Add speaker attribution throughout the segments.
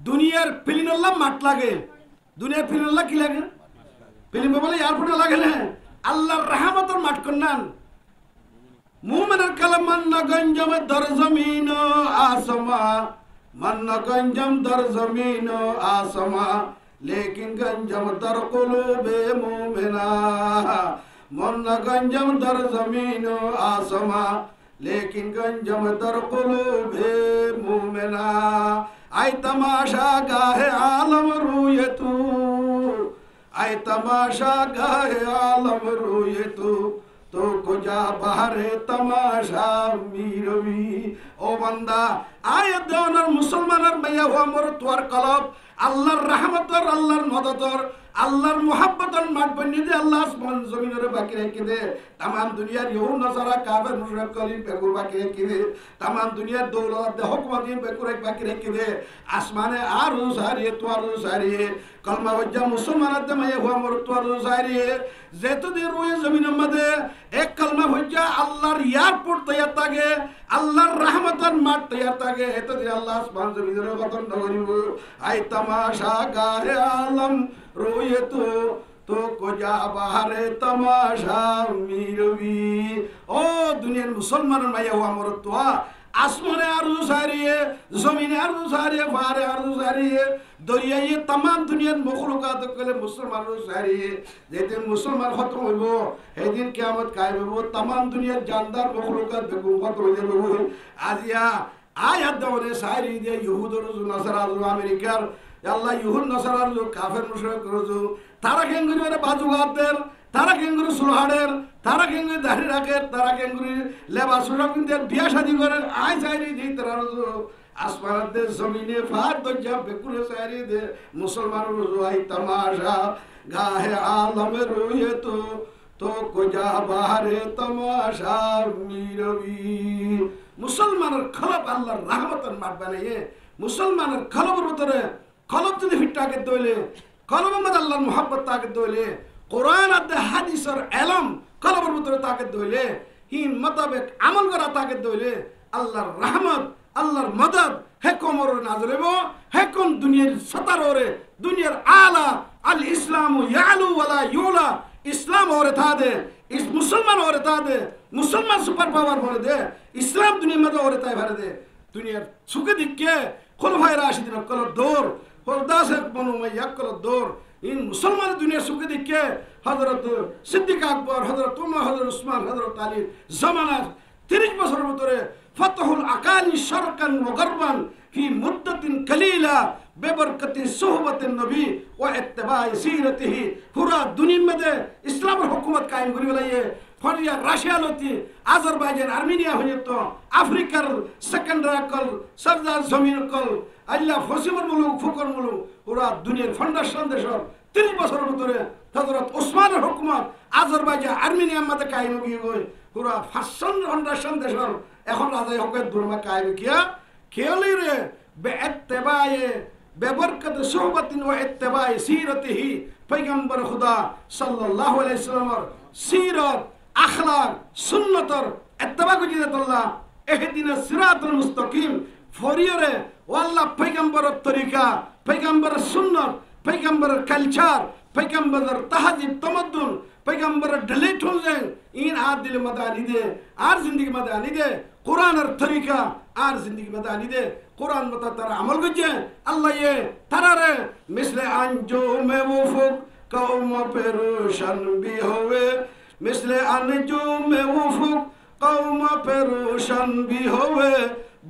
Speaker 1: দুনিয়ার ফিলিম মাঠ লাগে, দুনিয়ার ফিলিম কি লাগে? ফিলিম বলে এয়ারপোর্টে লাগে না, আল্লাহর রহমতের মাঠ করনান। মুমিনের কালাম মান্না গঞ্জম দর জমিন आसमा, মান্না গঞ্জম দর জমিন आसमा, लेकिन गंजम दर कुलूबे मुमिना। मान्ना गंजम दर जमीन आसमा, लेकिन गंजम दर कुलूबे मुमिना। आय तमाशा गाहे आलम रूये तू, आय तमाशा गाहे आलम रूये तू, तो कुजा बाहरे तमाशा मीरवी। ओ बंदा आयत देवनार मुसलमानर मैया हुआ मोर तुआर कलब আল্লাহর রহমতর, আল্লাহর মদতর, আল্লাহর মোহাব্বতর মাঠ বন্যি দে। আল্লাহ আসমান জমিনের বাকি রেখে দে। তামাম দুনিয়ার ইহুদ নাসারা কাফের মুশরিক কলিন বেকুর বাকি রেখে দে। তামাম দুনিয়ার দৌলত দে হুকমত বেকুর বাকি রেখে দে। আসমানে আর রুসারিয়ে তোর রুসারিয়ে কলমা ওয়াজ্জা মুসলমানাত দে মায়ে হুয়া মোর তোর রুসারিয়ে যেত দে রুয়ে জমিনের মধ্যে এক কলমা ওয়াজ্জা আল্লাহর এয়ারপোর্ট তৈয়ার থাকে, আল্লাহর রহমতের মাঠ তৈয়ার থাকে। এত দে আল্লাহ আসমান জমিনের গঠন করিব। আই तमाशा गाहे आलम रोये तो कोजा बाहरे तमाशा मीरवी। ओ दुनियार मुसलमान माया हुआ मरतुआ आसमाने आरज़ू सारिये, ज़मीने आरज़ू सारिये, फारे आरज़ू सारिये, दरिया ये तमाम दुनियार मखलूक़ात के मुसलमान सारिये। जेते मुसलमान खत्म होइबो हे दिन क़यामत कायम होइबो, तमाम दुनियार जानदार मखलूक़ात बेगुम खत्म होइबो। आजिया आयात दवने सारी दे यहूद और नसरा और अमेरिकार আল্লাহ ইহুদ নাসারার যে কাফের মুশরিক রজু তারা কেঙ্গুরি মানে বাজুগাদের, তারা কেঙ্গুরি সুলহাড়ের, তারা কেঙ্গুরি দাড়ি রাখে, তারা কেঙ্গুরি লেবাস কিনতে বিয়া শাদী করে আই সাইরি দি তারা রজু আসমানের দে জমিনে ফার দজ্জা বেকুরে সাইরি দে মুসলমান রজু আই তামাশা গাহে আলমে রুয়ে তো কোজা বাহারে তামাশা মিরবি। মুসলমানের খলব আল্লাহর রহমতের মাঠ বানাইয়ে মুসলমানের খলবের ভিতরে কলব যদি ফিটটাকে দইলে কলবের মধ্যে আল্লাহর মোহাব্বত তাকে দইলে কোরআন আর হাদিসের এলম কলবের ভিতরে তাকে দইলে হি মোতাবেক আমল করা তাকে দইলে আল্লাহর রহমত আল্লাহর মদদ হে কোমর নাযিল হইব। হে কোন দুনিয়ার সতাররে দুনিয়ার আলা আল ইসলামু ইয়ালু ওয়ালা ইউলা। ইসলাম ওরে তা দে, ইস মুসলমান ওরে তা দে, মুসলমান সুপার পাওয়ার ভরে দে, ইসলাম দুনিয়ার মধ্যে ওরে তাই ভরে দে। দুনিয়ার সুখে দিকে খুলফায়ে রাশিদিন কলর দৌর হরদাস বনু উমাইয়া কলর দৌর इन मुसलमान दुनिया सुखे दिखे हजरत सिद्दीक আকবর, हजरत उमर, हजरत उस्मान, हजरत आली जमाना 30 বছরের ভিতরে ফতহুল আকালি শারকান ওয়া গারবান ফি মুদ্দাতিন কালিলা বেবরকতি সুহবতিন নবী ওয়া ইত্তিবাই সিরাতিহি। পুরা দুনিয়ার মধ্যে ইসলামের হুকুমত কায়েম করে বলাইয়ে ফরিয়া রাশিয়া লতি আজারবাইজান আর্মেনিয়া হইত আফ্রিকার সেকেন্ডার কল সরদার জমিন কল আল্লাহ ফসিমর মুলুক ফুকর মুলুক পুরা দুনিয়ার ফাউন্ডেশন দেশর 30 বছরের ভিতরে হযরত ওসমানের হুকুমত আজারবাইজান আর্মেনিয়ার মধ্যে কায়েম হয়ে গই পুরা ফাউন্ডেশন দেশর এখন রাজাই হকের দুর্মা কায়েম কিয়া কেলি রে বেইত্তিবাই বেবরকত সুহবতিন ওয়া ইত্তিবাই সিরাতিহি। পয়গম্বর খুদা সাল্লাল্লাহু আলাইহি সাল্লামের সিরাত আখলাক সুন্নতর ইত্তিবা করিতে আল্লাহ ইহদিনাস সিরাতাল মুস্তাকিম ফরিয়রে ওয়াল্লাহ পয়গম্বরের তরিকা, পয়গম্বরের সুন্নত, পয়গম্বরের কালচার, পয়গম্বরের তাহজিব তামাদ্দুন, পয়গম্বরের ডিলিট হয়ে ইন আর দিল মাদানি দে আর জিন্দেগি মাদানি দে কোরআনের তরিকা আর জিন্দেগি মাদানি দে কোরআন মত তারা আমল করছে। আল্লাহ ये তারারে মিসলে আনজুমে উফুক কওম পেরোশান भी होवे, मिसले अनजुमे उफुक कौम पेरोशन भी होवे,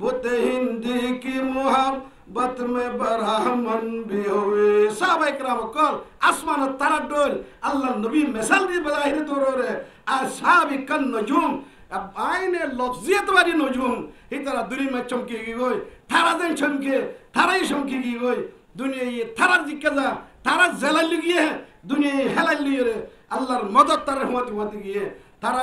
Speaker 1: बुते हिंदी की मुहब्बत में बरहमन भी होवे। साहबा इकराम कल आसमान तारा डोल अल्लाह नबी मिसाल दी बजाहिर तोरे असहाबी कन नजुम अब आईने लफ्जियत वाली नजुम ही तरह दुनिया में चमकेगी गोई थारा दिन चमके थारा ही चमकेगी गोई दुनिया ये थारा जिक्का थारा जलाल लगी है दुनिया हेलाल लिए रे আল্লাহর মদত তার রহমত হতে গিয়ে তারা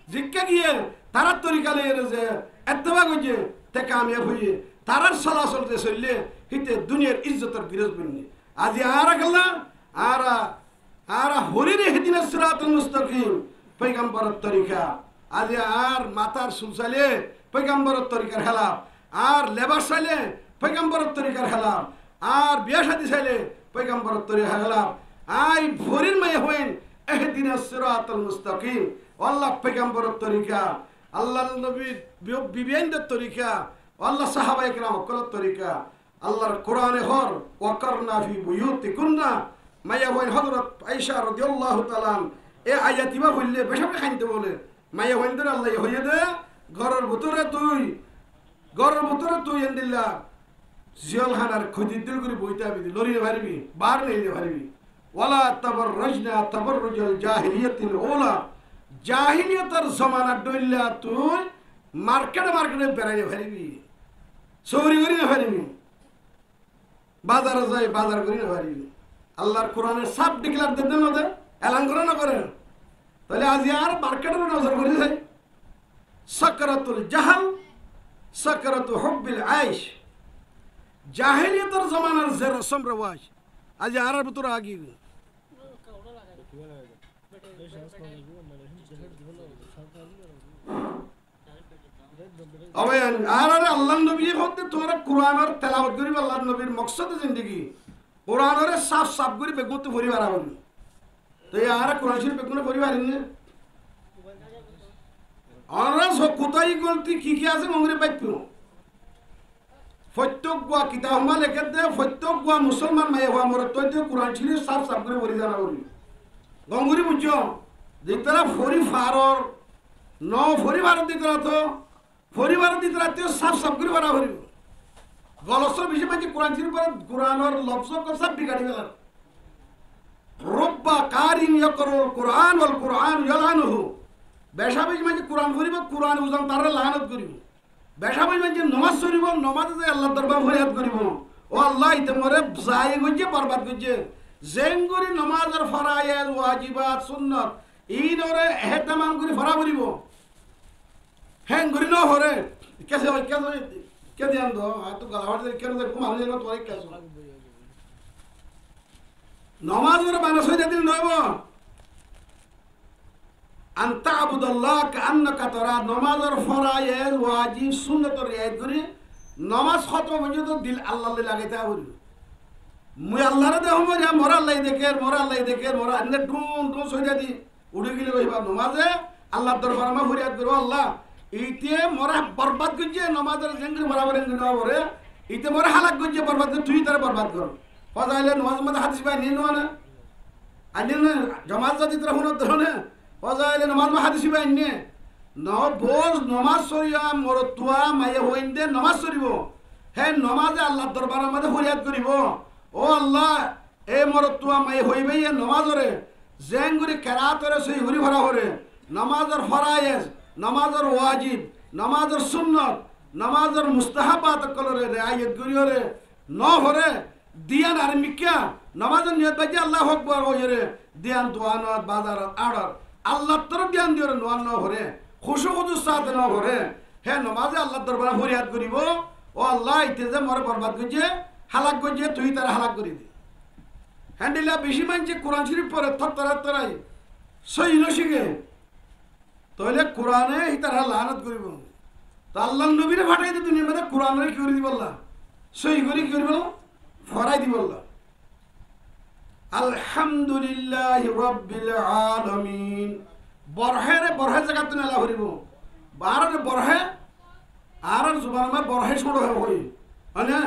Speaker 1: জিজ্ঞা গিয়ে তারা তরিকা লয়ে যে ইত্তেবা কইছে তে কামিয়াব হইয়ে তারার চলাচলতে চললে হিতে দুনিয়ার ইজ্জতের বিরোধ বন্নি। আজি আর গল্লা আর হরিরে হেদিনা সিরাতুল মুস্তাকিম পয়গম্বরের তরিকা। আজি আর মাথার সুলসালে পয়গম্বরের তরিকার খেলাফ, আর লেবাস চাইলে পয়গম্বরের তরিকার খেলাফ, আর বিয়া শাদি চাইলে পয়গম্বরের তরিকা গেলাম আই ভরির মায়ে হইন এহদিনাস সিরাতাল মুস্তাকিম আল্লাহ পয়গম্বরের তরিকা আল্লাহ নবী বিবিয়ানদের তরিকা আল্লাহ সাহাবায়ে কেরাম কলের তরিকা আল্লাহর কোরআনে হর ওয়াকারনা ফি বুয়ুতিকুন্না মায়া হইন হযরত আয়েশা রাদিয়াল্লাহু তাআলা এ আয়াতিবা বললে বেশাবে খাইতে বলে মায়া হইনদের আল্লাহ হইয়ে দে ঘরের ভিতরে তুই এন্দিল্লা জিয়ালহানার খুদি দিল করে বইতে আবি লরিয়ে পারবি বার নেইতে পারবি ওয়ালা তাবাররাজনা তাবাররুজাল জাহিলিয়াতিল উলা জাহিলিয়াতের জমানা ডইল্লা তুই মার্কেটে বেড়াইতে পারবি চৌরি করি না পারবি বাজারে যাই বাজার করি না পারবি আল্লাহর কোরআনের সাপ ডিক্লার দেন না দে এলান করে না করেন তাহলে আজ আর মার্কেটের নজর করে যাই সাকরাতুল জাহাল সাকরাতু হুব্বিল আইশ জাহিলিয়াতের জমানার যে রসম রেওয়াজ আজ আর ভিতরে আগি অবয়ান আর আল্লাহর নবী হতে তোমরা কোরআনের তেলাওয়াত করি আল্লাহর নবীর মকসদে জিন্দেগি কোরআনের সাফ সাফ করে বেগুন তো পরিবার আবনি তো আর কোরআন শরীফ বেগুন পরিবার না অনরা কোথায় গলতি কি আছে মঙ্গরে পাইতো প্রত্যেক গোয়া কিতাব মা লেখে দে প্রত্যেক গোয়া মুসলমান মায়ে হওয়া মরে তৈ দিয়ে কোরআন শরীফ সাফ সাফ করে পড়ি জানা করি গঙ্গুরি বুঝছো যেতারা ফরি ফারর ন ফরি ভারত দিতরা তো ফরি ভারত দিতরা তো সাফ সাফ করে পড়া করিব গলসর বিষয় মানে কোরআন শরীফ পড়া কোরআনের লফজ কো সব বিগাড়ি গেল রব্বা কারিম ইয়াকরুল কোরআন ওয়াল কোরআন ইয়ালানুহু বেশাবিজ মানে কোরআন পড়িব কোরআন উজান তারে লানত করিব বেশাবিজ মানে নামাজ পড়িব নামাজে যে আল্লাহর দরবার ফরিয়াদ করিব ও আল্লাহ ইতে মরে জায় গজে বরবাদ গজে জেঙ্গুরি নামাজের ফরায়েজ ওয়াজিবাত সুন্নাত ইনরে এহতামাম করি ফরা করিব হেঙ্গুরি ন হরে কেসে কে দিয়ান দো তো গালাওয়ার কেন দে কুমার যেন তোরে কেসো নামাজের বানাস হইতে দিল নয়ব আনতা আবুদুল্লাহ কান্নাকা তারা নামাজের ফরায়েজ ওয়াজিব সুন্নাত রিয়ায়াত করি নামাজ খতম হইছে তো দিল আল্লাহ লাগাইতে হইল মুই আল্লাহরে দেহ মরিয়া মোরা আল্লাহ দেখে মোরা এনে ডুন সইয়া দি উড়ে গেলে কইবা নমাজে আল্লাহর দরবারে মা ফরিয়াদ করো আল্লাহ ইতে মোরা বরবাদ গজে নমাজের জঙ্গল বরাবর না করে ইতে মোরা হালাক গজে বরবাদ করে তুই তার বরবাদ কর ফজাইলে নমাজ মধ্যে হাদিস পাই নিনো না আনি না জমাত যদি তোরা হুন ধরনে ফজাইলে নমাজ মা হাদিস পাই নে ন বোজ নমাজ সরিয়া মরতুয়া মায়ে হইন্দে নমাজ সরিব হে নমাজে আল্লাহর দরবারের মধ্যে ফরিয়াদ করিব ও আল্লাহ এ মরতুয়া মাই হইবে এ নমাজরে জেঙ্গুরি কেরাতরে সেই হুরি ভরা হরে নমাজের ফরায়েজ নমাজের ওয়াজিব নমাজের সুন্নত নমাজের মুস্তাহাবাত কলরে রিয়ায়াত করিরে ন হরে দিয়ান আর মিক্কা নমাজের নিয়ত বাজে আল্লাহ আকবার হইরে দিয়ান দোয়ানত বাজার আড়র আল্লাহর তরফ দিয়ান দিরে নোয়ান ন হরে খুশু খুশু সাথে ন হরে হে নমাজে আল্লাহর দরবারে ফরিয়াদ করিব ও আল্লাহ ইতে যে মরে বরবাদ গজে হালাক গজে তুই তার হালাক করে দি হ্যান্ডিলা বেশি মানছে কোরআন শরীফ পরে তরাই সই নশিকে তাহলে কোরআনে তারা লানত করিব তো আল্লাহ নবীরে ফাটাই দি দুনিয়ার মধ্যে কোরআনে কি করে দিব আল্লাহ সই করে কি করব ফরাই দিব আল্লাহ আলহামদুলিল্লাহ রাব্বিল আলামিন বরহে জায়গা তো নেলা করিব বারে বরহে আর জুবান মা বরহে ছোড় হই হনে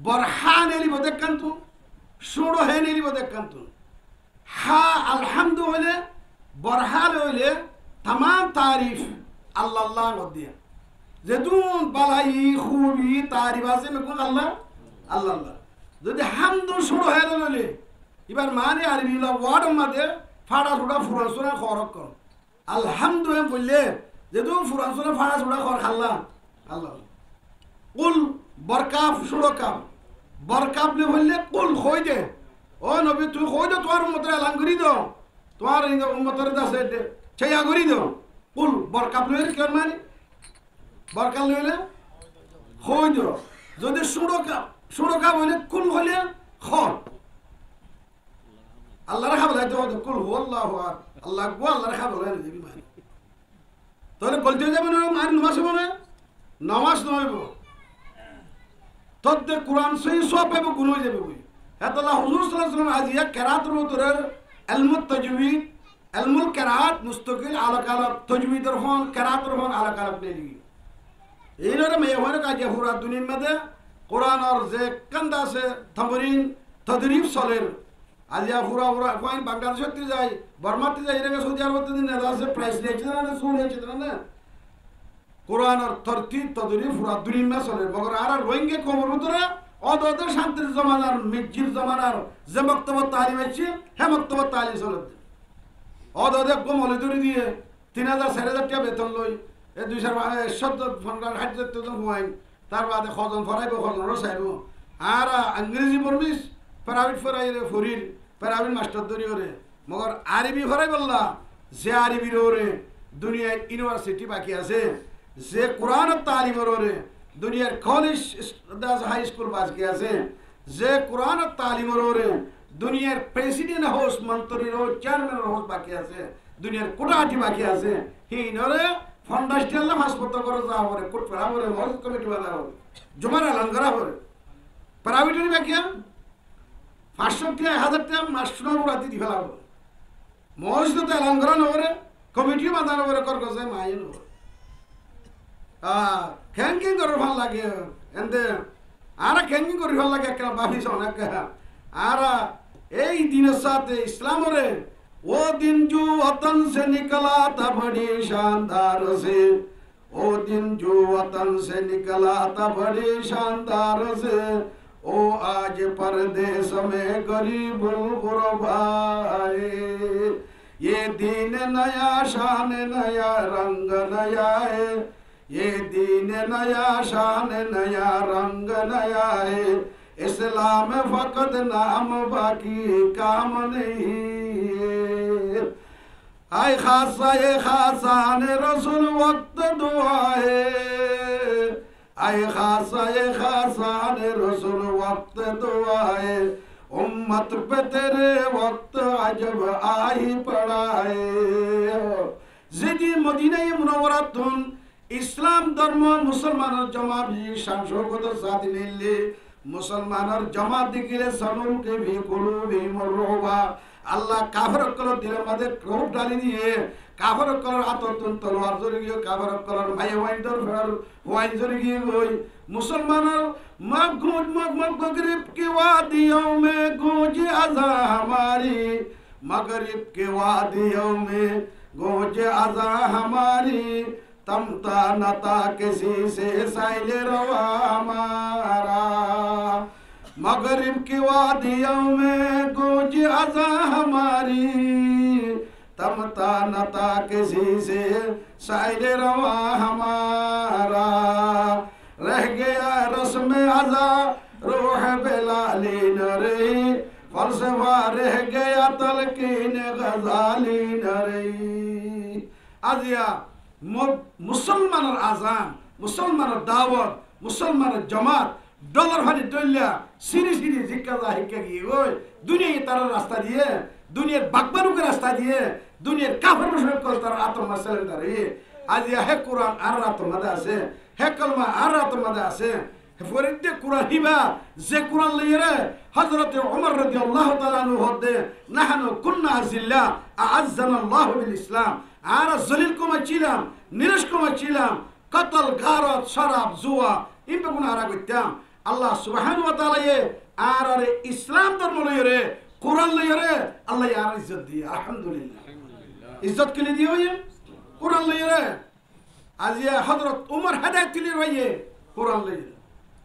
Speaker 1: বরহান এলি বদে কান্তু সুড়ো হেন এলি বদে কান্তু হা আলহামদু হইলে বরহাল হইলে तमाम तारीफ अल्लाह अल्लाह नदिया যেতুন বালাই খুবই তারিফ আছে না কোন আল্লাহ আল্লাহ আল্লাহ যদি হামদু শুরু হয়ে গেলে এবার মানে আরবি ওয়ার্ড মধ্যে ফাড়া ছুড়া ফুরান সুরা খরক কর আলহামদু এম বললে যেতুন ফুরান সুরা ফাড়া ছুড়া খর খাল্লা আল্লাহ কুল বরকাফ সুরকাফ বরকাফ লে বললে কুল কই দে ও নবী তুই কই দে তোর উম্মতের এলান করি দাও তোর উম্মতের দাসে ছায়া করি দাও কুল বরকাফ লে কেন মানে বরকাফ লইলে কই দাও যদি সুরকাফ হইলে কুল হইলে খ আল্লাহ রাখা বলে তো কুল আল্লাহু আকবার আল্লাহ আকবার আল্লাহ রাখা বলে দিবি মানে তাহলে বলতে যাবে না আর নামাজ হবে না নামাজ নইব তদ্দে কোরআন সহি সব পাইব গুণ হয়ে যাবে বই হেতলা হুজুর সাল্লাল্লাহু আলাইহি ওয়াসাল্লাম আজিয়া কেরাতের উত্তরের ইলমুত তাজউইদ ইলমুল কেরাত মুস্তাকিল আলাক আলাক তাজউইদের হন কেরাতের হন আলাক আলাক নেলি এইনারে মেয়ে হয় কাজে পুরা দুনিয়ার মধ্যে কোরআন আর যে কান্দা আছে তামরিন তদরিব চলের আজিয়া পুরা পুরা কয়েন বাংলাদেশতে যায় বর্মাতে যায় এর সৌদি আরবতে দিন না আছে প্রাইস দিয়েছে না শুনেছে না কোরআন আর তরতিব তদরিব পুরা দুনিয়ার মধ্যে চলে মগর আর রোহিঙ্গা খবর উতরে অদতে শান্তির জমানার মির্জির জমানার যে বক্তব্য তালিম আছে হে বক্তব্য তালিম চলে অদতে গমলে দড়ি দিয়ে 3000 4000 টাকা বেতন লই এই 200 ফন্ডার 60 জন হওয়াই তার বাদে খজন ফরাইব খজন রসাইব আর ইংরেজি পড়বিস প্রাইভেট ফরাইরে ফরির প্রাইভেট মাস্টার দরি ওরে মগর আরবি ফরাই বললা যে আরবির ওরে দুনিয়ায় ইউনিভার্সিটি বাকি আছে যে কোরআন তালিমের ওরে দুনিয়ার কলেজ হাই স্কুল বাকি আছে যে কোরআন তালিমের ওরে দুনিয়ার প্রেসিডেন্ট হাউস মন্ত্রীর হাউস চেয়ারম্যান হাউস বাকি আছে দুনিয়ার কোটাহাটি বাকি আছে হিনরে ফাউন্ডেশনাল হাসপাতাল করে যাওয়া হবে কোট ফেরা হবে মসজিদ কমিটি বাঁধা হবে জমার এলান করা হবে প্রাইভেটের বাকি 500 টাকা 1000 টাকা মাস্টার রাতি দি ফেলা হবে মসজিদ তো এলান করা নবরে কমিটি বাঁধানো হবে কর গজে মাইন ক্যাঙ্কিং করে ভাল লাগে এতে আর ক্যাঙ্কিং করে ভাল লাগে একটা ভাবিস অনেক আর এই দিনের সাথে ইসলামরে वो दिन जो वतन से निकला था बड़ी शानदार से वो दिन जो वतन से निकला था बड़ी शानदार से ओ आज परदेश में गरीबुल गुरबाए ये दीन नया शान नया रंग नया है ये दीन नया शान नया रंग नया है इस्लाम फकत नाम बाकी काम नहीं आय खासा ने रसूल वक्त दुआ है आय खासा ने रसूल वक्त दुआ है उम्मत पे तेरे वक्त अजब आ ही पड़ा है जिदी मदीना मुनव्वरातुन इस्लाम धर्म मुसलमानर जमा भी शांशोकत साथ निल्ले मुसलमानर जमा दिखिले सनुल के भी कुलूबी मरुबा আল্লাহ কাফের কলর দিলের মধ্যে ক্রোপ ডালি দিয়ে কাফের কলর আততুন তলোয়ার জড়ি গিয়ে কাফের কলর ভাই ওয়াইন্ডর ফের ওয়াইন জড়ি গিয়ে ওই মুসলমানের मगरिब के वादियों में गूंज अज़ा हमारी मगरिब के वादियों में गूंज अज़ा हमारी तमता नता किसी से साइल रवा हमारा मगरिब की वादियों में गूंज अज़ा हमारी तमता नता किसी से साइल रवा हमारा रह गया रस्म अज़ा रूह बिलाली न रही फलसफा रह गया तलकीन गजाली न रही आजिया मुसलमानर आजान मुसलमानर दावत मुसलमानर जमात डॉलर भारी डलिया সিরি সিরি জিজ্ঞাসা হিক্কা গিয়ে ওই দুনিয়ায় তারা রাস্তা দিয়ে দুনিয়ার বাকবারুকে রাস্তা দিয়ে দুনিয়ার কাফের মুশরিক কল তারা আতম মাসালের দাঁড়িয়ে আজ হে কোরআন আর রাত মাদা আছে হে কলমা আর রাত মাদা আছে হে ফরিদে কোরআন হিবা যে কোরআন লইরে হযরত ওমর রাদিয়াল্লাহু তাআলা আনহু হদে নাহনু কুননা জিল্লা আ'আজ্জানা আল্লাহু বিল ইসলাম আর জলিল কোমা ছিলাম নিরশ কোমা ছিলাম কতল গারত শরাব জুয়া ইনপে গুনাহ আরা করতাম আল্লাহ সুবহানাহু ওয়া তাআলা এ আর ইসলাম ধর্ম লইরে কোরআন লইরে আল্লাহ আর ইজ্জত দিয়ে আলহামদুলিল্লাহ ইজ্জত কে দিয়ে হইয়ে কোরআন লইরে আজিয়া হযরত ওমর হেদায়েত কে লইরে কোরআন লইরে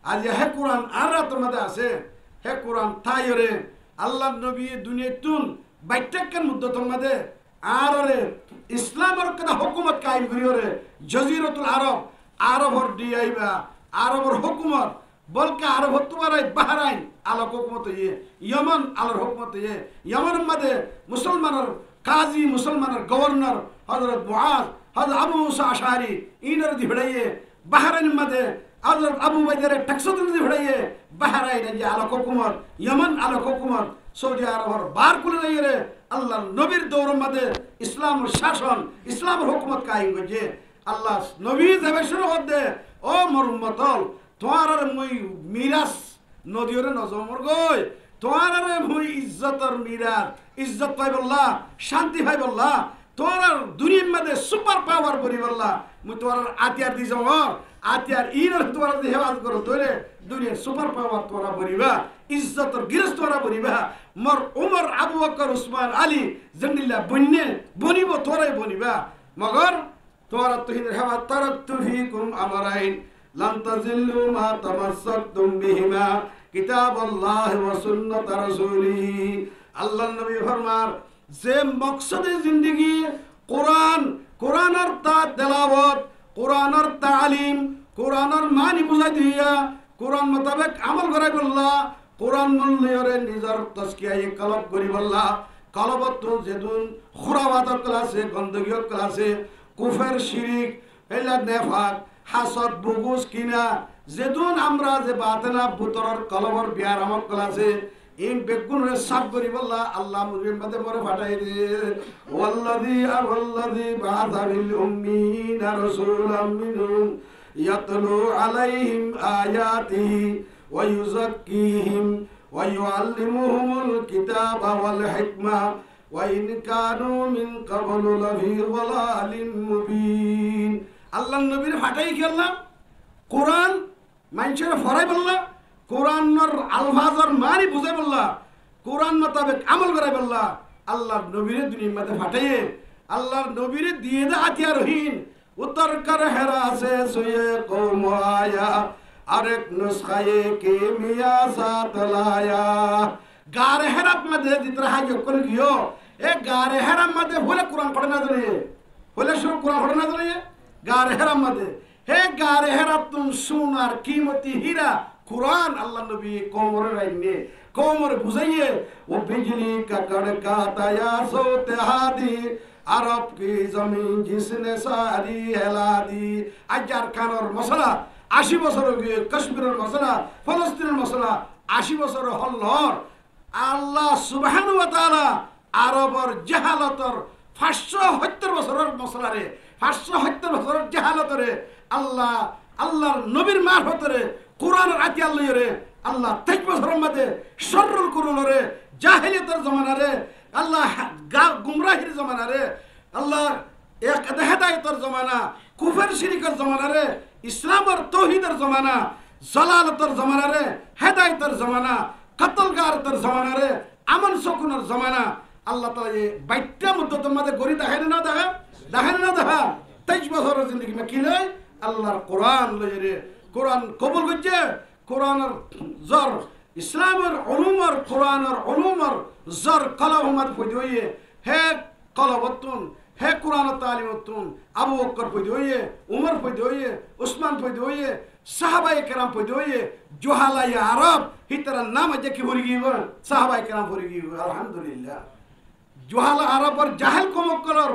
Speaker 1: আজিয়া হে কোরআন আর রাত মধ্যে আছে হে কোরআন তাইরে আল্লাহ নবী দুনিয়াতুন বাইটাকান মুদ্দতর মধ্যে আর রে ইসলামের কথা হুকুমত কায়েম করিরে জজিরাতুল আরব আরবর দিয়াইবা আরবর হুকুমত বলকে আরব হতে পারে বাহরাইন আলো হুকুমত ইয়েমেন আলোর হুকুমত ইয়েমেনের মধ্যে মুসলমানের কাজী মুসলমানের গভর্নর হযরত মুআজ হযরত আবু মুসা আশআরি ইনর দি ভিড়াইয়ে বাহরাইনের মধ্যে হযরত আবু বাইদারে টাকসুদ দি ভিড়াইয়ে বাহরাইন যে আলো হুকুমত ইয়েমেন আলো হুকুমত সৌদি আরবের বার কুলে রে আল্লাহ নবীর দৌরের মধ্যে ইসলামের শাসন ইসলামের হুকুমত কায়েম করেছে আল্লাহ নবী দেবে শুরু হতে ও মোর উম্মতল তোমার মই মিরাজ নদীরে নজমর গই তোমার মই ইজ্জতর মিরাজ ইজ্জত পাই বললা শান্তি পাই বললা তোমার দুনিয়ার মধ্যে সুপার পাওয়ার করি বললা মুই তোমার আতিয়ার দি যাও আতিয়ার ইনর তোমার হেফাজত করো তোরে দুনিয়ার সুপার পাওয়ার তোরা বরিবা ইজ্জতর গিরস তোরা বরিবা মর উমর আবু বকর উসমান আলী জন্ডিল্লা বন্যে বনিব তোরাই বনিবা মগর তোরা তুহিনের হেফাজত তারাকতু ফিকুম আমরাইন লান তাজিল্লু মা তামাসসাকতুম বিহিমা কিতাবাল্লাহ ওয়া সুন্নাত রাসূলিহি আল্লাহর নবী ফরমান যে মকসদে জিন্দেগি কোরআন কোরআনের তেলাওয়াত কোরআনের তালিম কোরআনের মানি বুঝাই দিয়া কোরআন মোতাবেক আমল করাই বললা কোরআন মূল্যরে নিজের তস্কিয়ায় কলব করি বললা কলবত যেদুন খুরাবাদর ক্লাসে গন্দগীয় ক্লাসে কুফের শিরিক এলা নেফাক হাসদ বুগুস কিনা যেদুন আমরা যে বাতেনা বুতরর কলবর বিয়ার আমল ক্লাসে ইন বেগুনরে সাব করি বললা আল্লাহ মুরিম মধ্যে পরে ফাটাই দে ওয়াল্লাযী বাআসা বিল উম্মিনা রাসূলাম মিনহুম ইয়াতলু আলাইহিম আয়াতিহি ওয়া ইউযাক্কিহিম ওয়া ইউআল্লিমুহুমুল কিতাবা ওয়াল হিকমা ওয়া ইন কানু মিন ক্বাবলু লাফি যালালিম মুবিন আল্লাহর নবীর ফাটাই খেললাম কোরআন মানুষের ফরাই বললা কোরআনের আলফাজর মানি বুঝে বললা কোরআন মোতাবেক আমল করাই বললা আল্লাহর নবীরে দুনিয়ার মধ্যে ফাটাইয়ে আল্লাহর নবীরে দিয়ে দে হাতিয়ারহীন উত্তর কর হেরা সে সুয়ে কৌম আয়া আরেক নুসখায়ে কে মিয়া সাথ লায়া গারে হেরাত মধ্যে জিতরা হাজ করে গিयो এ গারে হেরাম মধ্যে বলে কোরআন পড়ে না জানে বলে শুন কোরআন পড়ে না জানে গারে হেরাম মধ্যে হে গারে হেরাত তুম সোনার कीमती हीरा कुरान अल्लाह नबी कोमर रहने कोमर बुझाइए वो बिजली का कड़का ताया सोते हादी अरब की जमीन जिसने सारी हिला दी अजार खान और मसला 80 বছর গিয়ে কাশ্মীরের মসলা ফলস্তিনের মসলা 80 বছর হল্লর আল্লাহ সুবহানাহু ওয়া তাআলা আরবর জাহালতর 570 বছরের মসলারে 570 বছরের জাহালতরে আল্লাহ আল্লাহর নবীর মারফতরে কোরআনের আয়াত লইরে আল্লাহ 23 বছরের মধ্যে সরল করুনরে জাহেলিয়তের জমানারে আল্লাহ গুমরাহির জমানারে আল্লাহ এক হেদায়েতের জমানা কুফর শিরকের জমানারে ইসলামের তৌহিদের জমানা জালালতের জমানারে হেদায়েতের জমানা কতলগারতের জমানারে আমন সুকুনের জমানা আল্লাহ তাআলা এই বাইটা মুদ্দতের মধ্যে গরি দেখায় না দেখা 23 বছরের জিন্দেগি মে কি লয় আল্লাহর কোরআন লইরে কোরআন কবুল করছে কোরআনের জর ইসলামের উলুমের কোরআনের উলুমের জর কলমত পড়িয়ে হে কলবতুন হে কোরআন তালিমতুন আবু বকর পড়িয়ে উমর পড়িয়ে উসমান পড়িয়ে সাহাবায়ে কেরাম পড়িয়ে জোহালাই আরব হিতর নাম যে কি ভরি গিয়ে সাহাবায়ে কেরাম ভরি গিয়ে আলহামদুলিল্লাহ জোহালা আরবর জাহেল কমকলর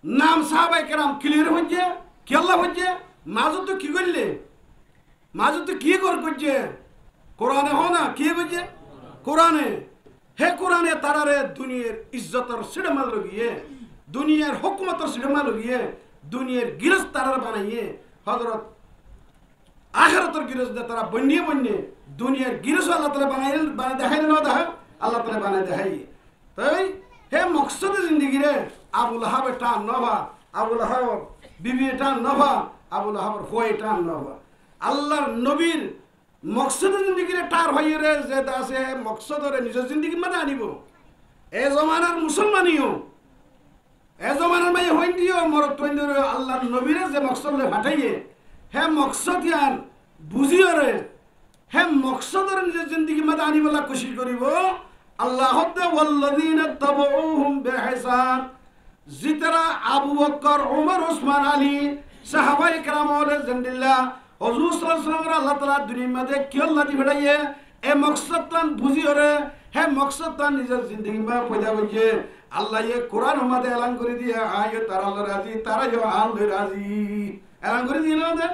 Speaker 1: নাম সাহাবায়ে কেরাম ক্লিয়ার হচ্ছে কি আল্লাহ হচ্ছে মাজু তো কি করলে মাজু তো কি করছে কোরআনে हो ना কি করছে কোরআনে হে কোরআনে তারারে দুনিয়ার ইজ্জতর সিনেমা লগিয়ে দুনিয়ার হুকুমতর সিনেমা লগিয়ে দুনিয়ার গিরস তারার বানাইয়ে হযরত আখিরাতের গিরস দে তারা বন্যে দুনিয়ার গিরস আল্লাহ তাআলা বানাই দেখাই না দেখা আল্লাহ তাআলা বানাই দেখাই তাই হে মকসদে জিন্দেগি রে আবু লাহাব টান নভা আবু লাহাব বিবি টান নভা আবু লাহাবের হই টান নভা আল্লাহর নবীর মকসদ জিন্দেগি রে টার হইয়ে রে যে আছে মকসদরে নিজের জিন্দেগি মানে আনিব এ জমানার মুসলমানিও এ জমানার মাই হইন দিও মরত হইন দিও আল্লাহর নবীরে যে মকসদ লে ফাটাইয়ে হে মকসদ ইয়ান বুঝিও রে হে মকসদরে নিজের জিন্দেগি মানে আনিবলা কোশিশ করিব আল্লাহ হদ্দে ওয়াল্লাযিনা তাবউহুম বিহিসান জিতরা আবু বকর ওমর উসমান আলী সাহাবায়ে কেরাম ওয়ালে জিন্দিল্লাহ হুজুর সাল্লাল্লাহু আলাইহি ওয়াসাল্লাম আল্লাহ তাআলা দুনিয়ার মধ্যে কি আল্লাহ দি বেড়াইয়ে এ মকসদ তান বুঝিও রে হে মকসদ তান নিজের জিন্দেগি মে পয়দা হইছে আল্লাহ এ কোরআন মধ্যে এলান করে দিয়ে আয় তারা আল্লাহ রাজি তারা যে আল্লাহ রাজি এলান করে দিয়ে না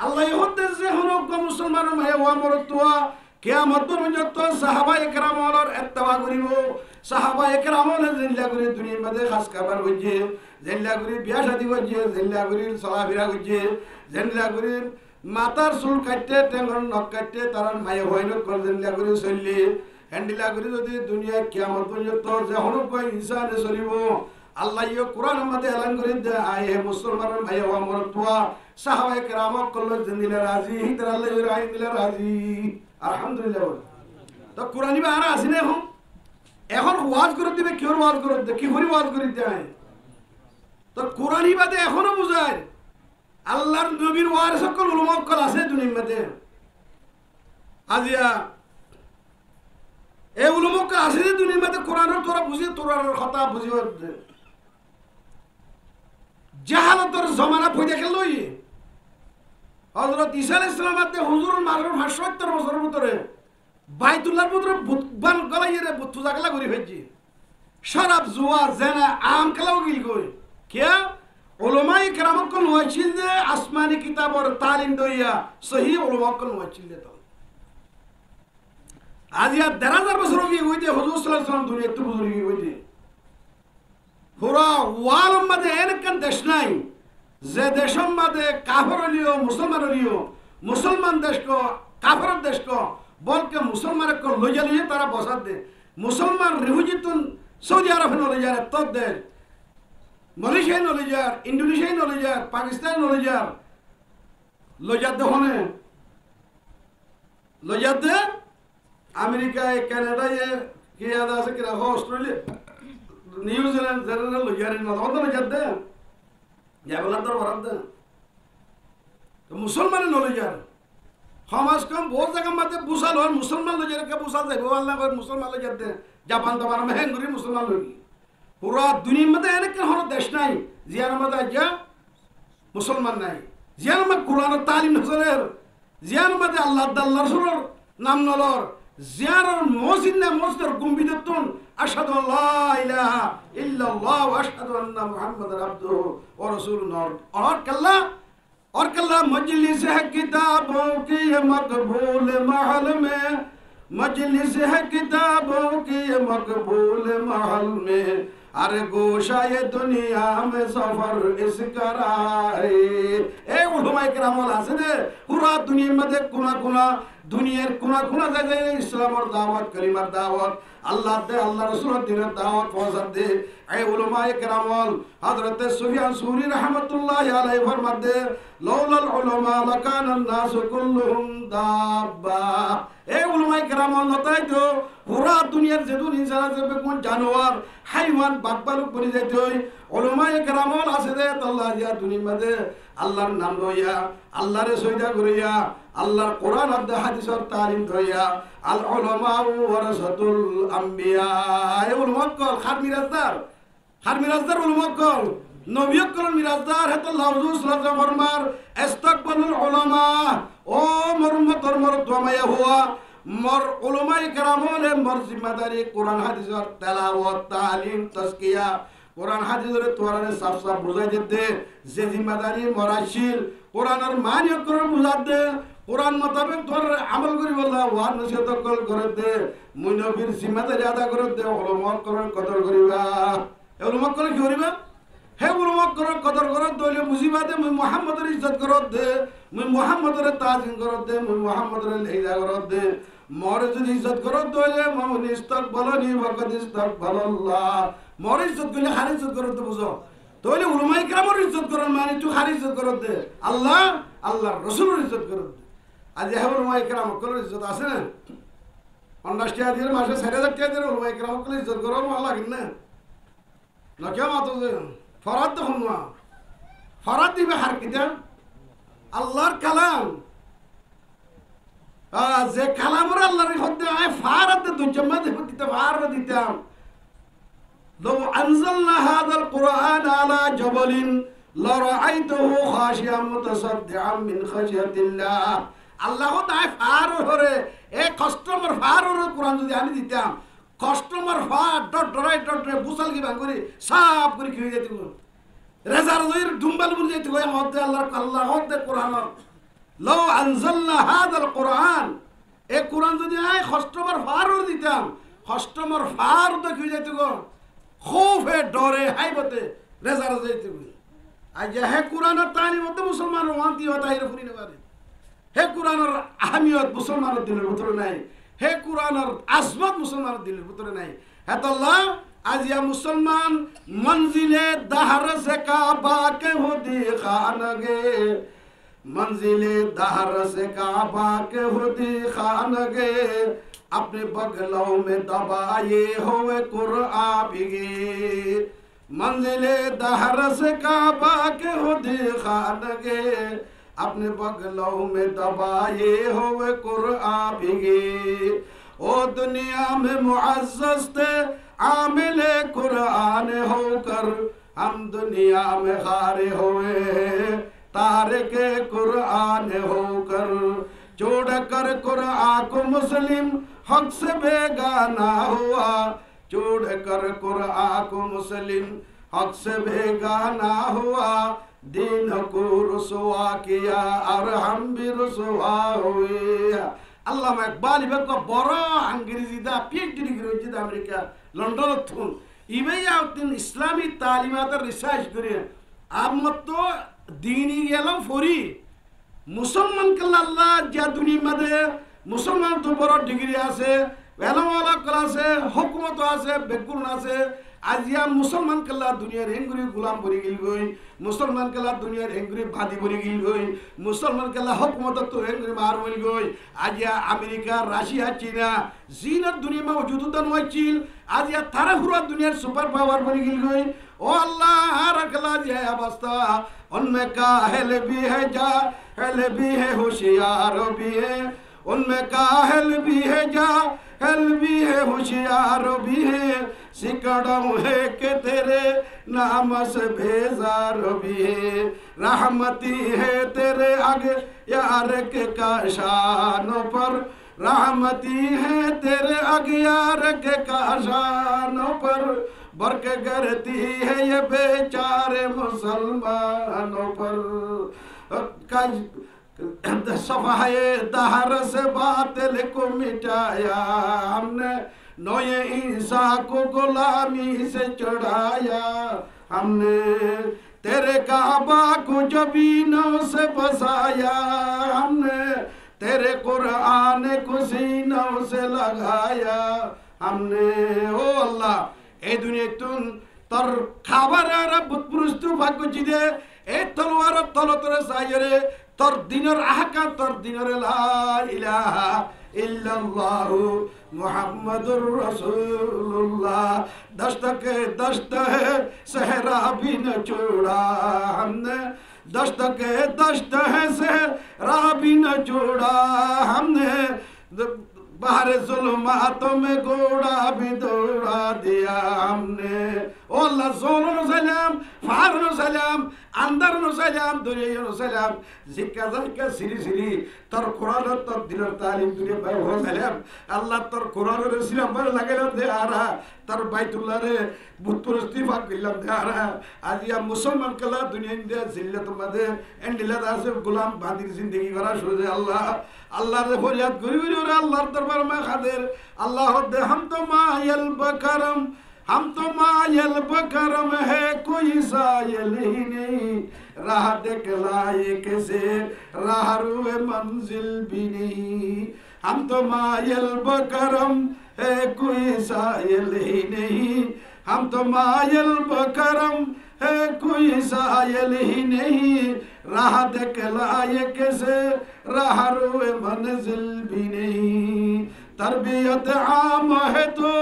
Speaker 1: আল্লাহ হদ্দে যে হলো মুসলমানের মে ওয়া মরতুয়া কিয়ামত পর্যন্ত সাহাবায়ে কেরাম ওয়ালার ইত্তেবা করিব সাহাবায়ে কেরাম ওয়ালা জিল্লা করে দুনিয়ার মধ্যে খাস খাবার হইছে জিল্লা করে বিয়া শাদী হইছে জিল্লা করে চলাফেরা হইছে জিল্লা করে মাথার চুল কাটতে টেঙ্গর নখ কাটতে তারা মায়ে হইন করদিলা করে চললি হ্যান্ডিলা করে যদি দুনিয়া কিয়ামত পর্যন্ত যে হনুক ইনসানে চলিব আল্লাহ ইয়ে কোরআন মধ্যে এলান করে দে আয়ে মুসলমানের মায়ে হওয়া মরতুয়া সাহাবায়ে কেরামক কল্লো জিন্দিলা রাজি হিতর আল্লাহ ইয়ে রাই দিলা রাজি আলহামদুলিল্লাহ। তো কোরআনই বা আর আসি না এখন ওয়াজ করে দিবে কিহর ওয়াজ করে দে কি হরি ওয়াজ করে দেয় তো কোরআনই বাদে এখনো বুঝায় আল্লাহর নবীর ওয়ার সকল উলুমক্কল আছে দুনিয়ার মধ্যে আজিয়া এই উলুমক্কল আছে যে দুনিয়ার মধ্যে কোরআনের তোরা বুঝি তোরার কথা বুঝি জাহালতর জমানা পড়ে গেল হযরত ঈসা আলাইহিস সালাম হুজুরুল মারুফ ৭০ বছরের ভিতরে বাইতুল্লাহর ভিতরে বুতবান গলাইরে বুতুজা গলা করি ফেলছি শরাব জুয়া জেনা আম খেলাও গিল কই কে উলামায়ে কেরামত কোন হইছিল যে আসমানি কিতাবর তালিম দইয়া সহি উলামা কোন হইছিল তো আজিয়া ১০০০ বছর কি হইতে হুজুর সাল্লাল্লাহু আলাইহি ওয়াসাল্লাম দুনিয়া তো বুজুর্গ হইতে পুরা ওয়ালম মধ্যে এরকম দেশ নাই যে দেশের মধ্যে কাফর হলিও মুসলমান হলিও মুসলমান দেশ কো কাফর দেশ কো বলকে মুসলমান কো লইয়া লিয়ে তারা বসাত দে মুসলমান রিহুজিতুন সৌদি আরব নলে যায় তো দেশ মালয়েশিয়া নলে যায় ইন্দোনেশিয়া নলে যায় পাকিস্তান নলে যায় লইয়া দে হনে লইয়া দে আমেরিকায় কানাডায় কি আদা আছে কি রাখো অস্ট্রেলিয়া নিউজিল্যান্ড জেনারেল লইয়া রে না ওদের লইয়া দে যাবলা তোর বরাদ দে তো মুসলমান নলে যায় সমাজ কম বহুত জায়গা মাঝে বুসাল হয় মুসলমান লইয়া কে বুসাল যাইব আল্লাহ কই মুসলমান লইয়া দে জাপান তাবার মেহেঙ্গুরি মুসলমান লই পুরা দুনিয়ার মধ্যে এনেকে হলো দেশ নাই জিয়ার মধ্যে আজ্ঞা মুসলমান নাই জিয়ার মধ্যে কোরআনের তালিম নজরের জিয়ার মধ্যে আল্লাহ আল্লাহ রসুলের নাম নলর জিয়ার মসজিদ না মসজিদের গুম্বিদতুন আশহাদু আল্লা ইলাহা ইল্লাল্লাহ ওয়া আশহাদু আন্না মুহাম্মাদার আবদুহু ওয়া রাসূলুহু और कल्ला मजलिस है किताबों की मकबूल महल में मजलिस है किताबों की मकबूल महल में अरे गोशा ये दुनिया में सफर इसका है ए उलमाए किरामल আছে রে পুরা দুনিয়ার মধ্যে কোনা কোনা দুনিয়ার কোনা কোনা জায়গায় ইসলামের দাওয়াত কালিমার দাওয়াত আল্লাহ দে আল্লাহ রাসূলের দ্বীনের দাওয়াত পৌঁছা দে এই উলমায়ে কেরামল হযরত সুফিয়ান সুরি রাহমাতুল্লাহি আলাইহি ফরমাতে লাউলাল উলামা লাকানান নাস কুল্লুহুম দাব্বা এই উলমায়ে কেরামল নতাই তো পুরা দুনিয়ার যে ইনসান আছে কোন জানোয়ার হাইওয়ান বাকবালুক বনি যাইতে হয় উলমায়ে কেরামল আছে রে আল্লাহ ইয়া দুনিয়ার মধ্যে আল্লাহর নাম লইয়া আল্লাহরে সজদা করিয়া আল্লাহর কোরআন আর হাদিসের তালিম ধইয়া আল উলামা ওয়ারাসাতুল আম্বিয়া এই উলমাকল খার মিরাজদার উলমাকল নবীকল মিরাজদার হেতু লাউজু সাল্লাল্লাহু ফরমার ইস্তাকবালুল উলামা ও মরমতর মরদমায়া হুয়া মর উলামায়ে কেরামলে মর জিম্মাদারি কোরআন হাদিসের তেলাওয়াত তালিম তাজকিয়া কোরআন হাদিসের তোরারে সাফ সাফ বুঝাই দিতে যে জিম্মাদারি মরাশিল কোরআনের মানিয় করে বুঝাত দে কোরআন মোতাবেক তোর আমল করি বললা ওয়ার নসিহত করে দে মুই নবীর জিম্মাদারি আদা করে দে উলামা করার কদর করিবা উলামা করে কি করিবা হে উলামা করার কদর করে দইলে বুঝিবা দে মুই মুহাম্মদের ইজ্জত করে দে মুই মুহাম্মদের তাজিম করে দে মুই মুহাম্মদের লেইদা করে দে মরে যদি ইজ্জত করে দইলে মুই ইস্তাকবালনি ওয়াকাদ ইস্তাকবালাল্লাহ মরে ইজ্জত করলে হার ইজ্জত করে দে বুঝো তাহলে উলামায়ে কেরামের ইজ্জত করার মানে তুই হার ইজ্জত করে দে আল্লাহ আল্লাহর রাসূলের ইজ্জত করে দে আজ হে উলামায়ে কেরাম কল ইজ্জত আছে না 50 টাকা দিয়ে মাসে 4000 টাকা দিয়ে উলামায়ে কেরাম কল ইজ্জত করার ভালো লাগে না না কেমন আতো যে ফরাদ দেখুন না ফরাদ দিবে হার কিতা আল্লাহর কালাম যে কালামর আল্লাহর হদ্দে আয় ফারাদ দুজমা দিতে ফারাদ দিতাম لو أنزلنا هذا القرآن على جبل لرأيته خاشعا متصدعا من خشية الله الله تعالى فارهরে এই কাস্টমার ফারহরে কোরআন যদি আমি দিতাম কাস্টমার ফার ডট বুসাল কি বাঙ্গুরি সাফ করে কি হয়ে যেত রেজার জয়ের ডুম্বাল বুঝে যেত ওই মধ্যে আল্লাহ হদ্দে কোরআন لو أنزلنا هذا القرآن এই কোরআন যদি আই কাস্টমার ফারহরে দিতাম কাস্টমার ফার তো কি হয়ে যেত গো خوفে ডরে হাইবতে রেজার যাইতে বলি আজ হে কোরআনের তালিম মতে মুসলমান ওয়ান্তি হতা হিরে ফুরি না পারে হে কোরআনের আহমিয়ত মুসলমানের দিলের ভিতরে নাই, হে কোরআনের আজমত মুসলমানের দিলের ভিতরে নাই। হ্যাঁ আল্লাহ আজিয়া মুসলমান মঞ্জিলে দাহর সে কাবা কে হো দিখানগে, मंजिले दहर से काबा के होती खानगे, अपने बगलों में दबाए हुए कुरआन भीगे। मंजिले दहर से काबा के होती खानगे, अपने बगलों में दबाए हुए कुरआन भीगे। ओ दुनिया में मुअज़्ज़ज़ थे आमिले कुरआन होकर, हम दुनिया में खारे हुए तारिके कुरआन होकर। जोड़ कर कुरआन को मुस्लिम हक से बेगाना हुआ, जोड़ कर कुरआन को मुस्लिम हक से बेगाना हुआ। दीन को रुसवा किया और हम भी रुसवा हुए। আল্লামা ইকবাল ইবেক বড় ইংরেজি দা পিএইচডি ডিগ্রি হয়েছে আমেরিকা লন্ডন থুন ইবেই আউতিন ইসলামী তালিমাতের রিসার্চ করে আমত দিনই গেল ফরি মুসলমান কাল্লাহ যা দুনিয়া মধ্যে মুসলমান তো বড় ডিগ্রি আছে এলামালা ক্লাসে হুকুমত আছে বেকুল আছে। আজিয়া মুসলমান কাল্লা দুনিয়ার হেঙ্গুরি গোলাম বনি গিল গই, মুসলমান কাল্লা দুনিয়ার হেঙ্গুরি বাদি বনি গিল গই, মুসলমান কাল্লা হুকুমত তো হেঙ্গুরি মার বনি গই। আজিয়া আমেরিকা রাশিয়া চীনা জিনার দুনিয়া মা ওজুদুদান ওয়াইছিল, আজিয়া তারা পুরা দুনিয়ার সুপার পাওয়ার বনি গিল গই। ও আল্লাহ রাখলা যে অবস্থা उनमें काहिल भी है जाहिल भी है होशियार भी है, उनमें काहिल भी है जाहिल भी है होशियार भी है। सिकड़म है कि तेरे नाम से बेजार भी है, रहमती है तेरे आगे यार के काशानों पर, रहमती है तेरे आगे यार के काशानों पर। बरक करती है ये बेचारे मुसलमानों पर। सफाए दहर से बातिल को मिटाया हमने, नोए ईसा को गुलामी से चढ़ाया हमने। तेरे काबा को जबीनों से बसाया हमने, तेरे कुरान को सीनों से लगाया हमने। ओ अल्लाह এই দুনিয়াতুন তোর খাবার আর বুতপুরুস্তু ভাগ্য জিদে এই তলোয়ার তলতরে সাইরে তোর দিনের আহকাম তোর দিনের লা ইলাহা ইল্লাল্লাহ মুহাম্মাদুর রাসূলুল্লাহ। দস্ত के दस्त है सहरा भी न छोड़ा हमने, दस्त के दस्त है सहरा भी न छोड़ा हमने। बाहर जुल्मातों में घोड़ा भी दौड़ा दिया हमने। ओ अल्लाह जोलों सलाम फारों सलाम अंदर नो सलाम दुनिया नो सलाम जिक्का जिक्का सिरी सिरी तर कुरान तर दिलर तालीम दुनिया पर हो सलाम। अल्लाह तर कुरान रे सिलाम पर लगेला दे आरा तर बैतुल्लाह रे बुतपुरस्ती भाग किल्ला दे आरा। आज या मुसलमान कला दुनिया इंडिया जिल्लत मदे एंडिला दासे गुलाम बांदी जिंदगी करा शुरू अल्लाह अल्लाह रे फरियाद करी करी और अल्लाह दरबार में खातिर अल्लाह दे हम तो मायल बकरम, हम तो मायल बकरम है कोई सायल ही नहीं। राह दिखलाए कैसे राह रुए मंजिल भी नहीं। हम तो मायल बकरम है कोई सायल ही नहीं। हम तो मायल बकरम है कोई सायल ही नहीं। राह दिखलाए कैसे राह रुए मंजिल भी नहीं। तरबियत आम है तो